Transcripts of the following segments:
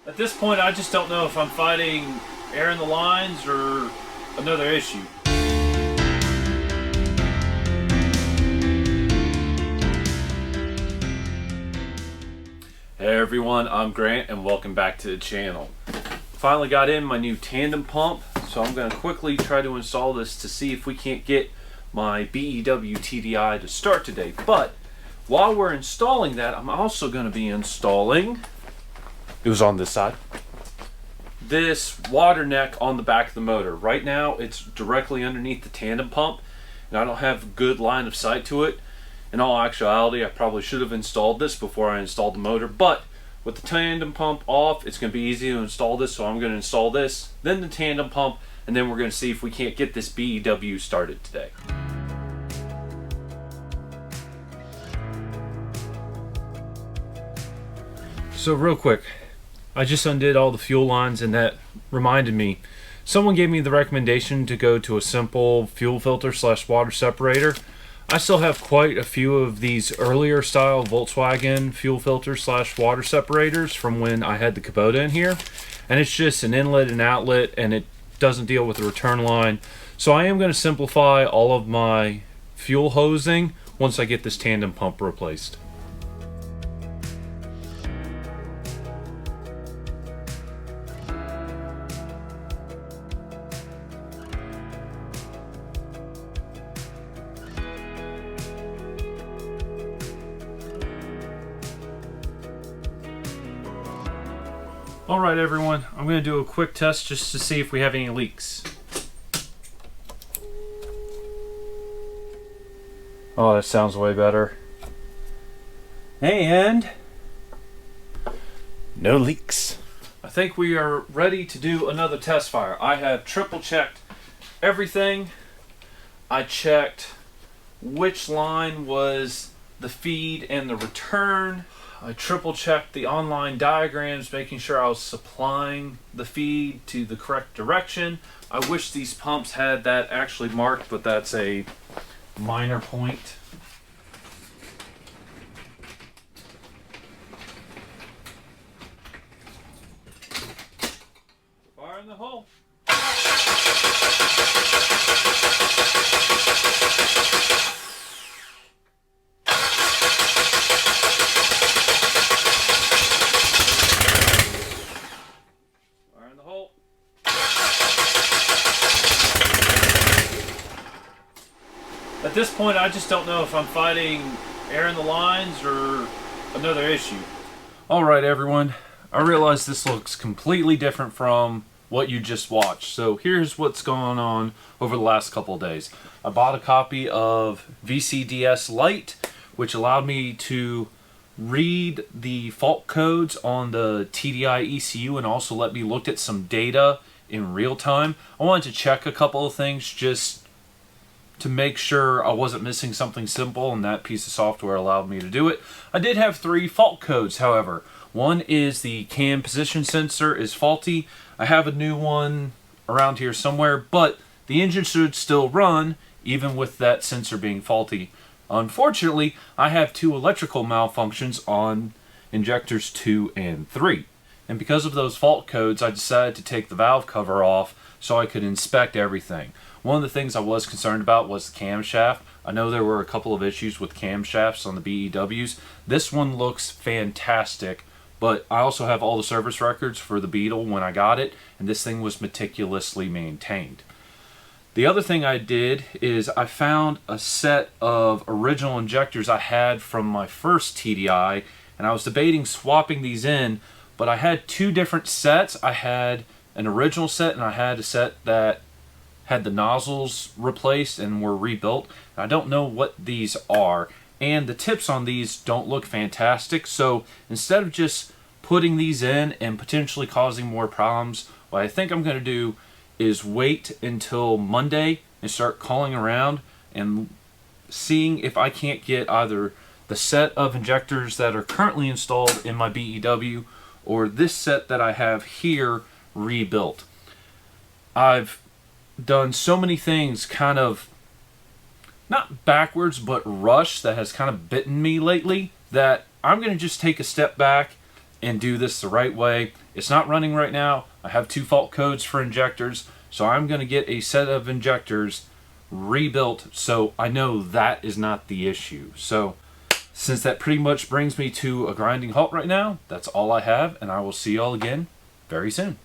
At this point, I just don't know if I'm fighting air in the lines or another issue. Hey everyone, I'm Grant and welcome back to the channel. Finally got in my new tandem pump, so I'm going to quickly try to install this to see if we can't get my BEW TDI to start today. But while we're installing that, I'm also going to be installing, it was on this side, this water neck on the back of the motor. Right now it's directly underneath the tandem pump and I don't have good line of sight to it. In all actuality, I probably should have installed this before I installed the motor, but with the tandem pump off, it's going to be easy to install this, so I'm going to install this, then the tandem pump, and then we're going to see if we can't get this BEW started today. So real quick, I just undid all the fuel lines, and that reminded me, someone gave me the recommendation to go to a simple fuel filter / water separator. I still have quite a few of these earlier style Volkswagen fuel filters / water separators from when I had the Kubota in here, and it's just an inlet and outlet and it doesn't deal with the return line. So I am going to simplify all of my fuel hosing once I get this tandem pump replaced. Alright everyone, I'm going to do a quick test just to see if we have any leaks. Oh, that sounds way better. And no leaks. I think we are ready to do another test fire. I have triple checked everything. I checked which line was the feed and the return. I triple checked the online diagrams, making sure I was supplying the feed to the correct direction. I wish these pumps had that actually marked, but that's a minor point. Fire in the hole. At this point, I just don't know if I'm fighting air in the lines or another issue. Alright everyone, I realize this looks completely different from what you just watched. So here's what's going on over the last couple of days. I bought a copy of VCDS Lite, which allowed me to read the fault codes on the TDI ECU and also let me look at some data in real time. I wanted to check a couple of things just to make sure I wasn't missing something simple, and that piece of software allowed me to do it. I did have 3 fault codes, however. One is the cam position sensor is faulty. I have a new one around here somewhere, but the engine should still run even with that sensor being faulty. Unfortunately, I have 2 electrical malfunctions on injectors 2 and 3. And because of those fault codes, I decided to take the valve cover off so I could inspect everything. One of the things I was concerned about was the camshaft. I know there were a couple of issues with camshafts on the BEWs. This one looks fantastic, but I also have all the service records for the Beetle when I got it, and this thing was meticulously maintained. The other thing I did is I found a set of original injectors I had from my first TDI, and I was debating swapping these in, but I had 2 different sets. I had an original set and I had a set that had the nozzles replaced and were rebuilt. I don't know what these are, and the tips on these don't look fantastic, so instead of just putting these in and potentially causing more problems, what I think I'm going to do is wait until Monday and start calling around and seeing if I can't get either the set of injectors that are currently installed in my BEW or this set that I have here rebuilt. I've done so many things kind of not backwards but rush that has kind of bitten me lately that I'm going to just take a step back and do this the right way. It's not running right now. I have 2 fault codes for injectors, so I'm going to get a set of injectors rebuilt so I know that is not the issue. So since that pretty much brings me to a grinding halt right now, that's all I have, and I will see y'all again very soon.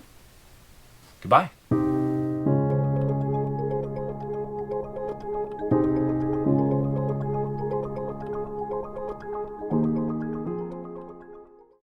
Goodbye.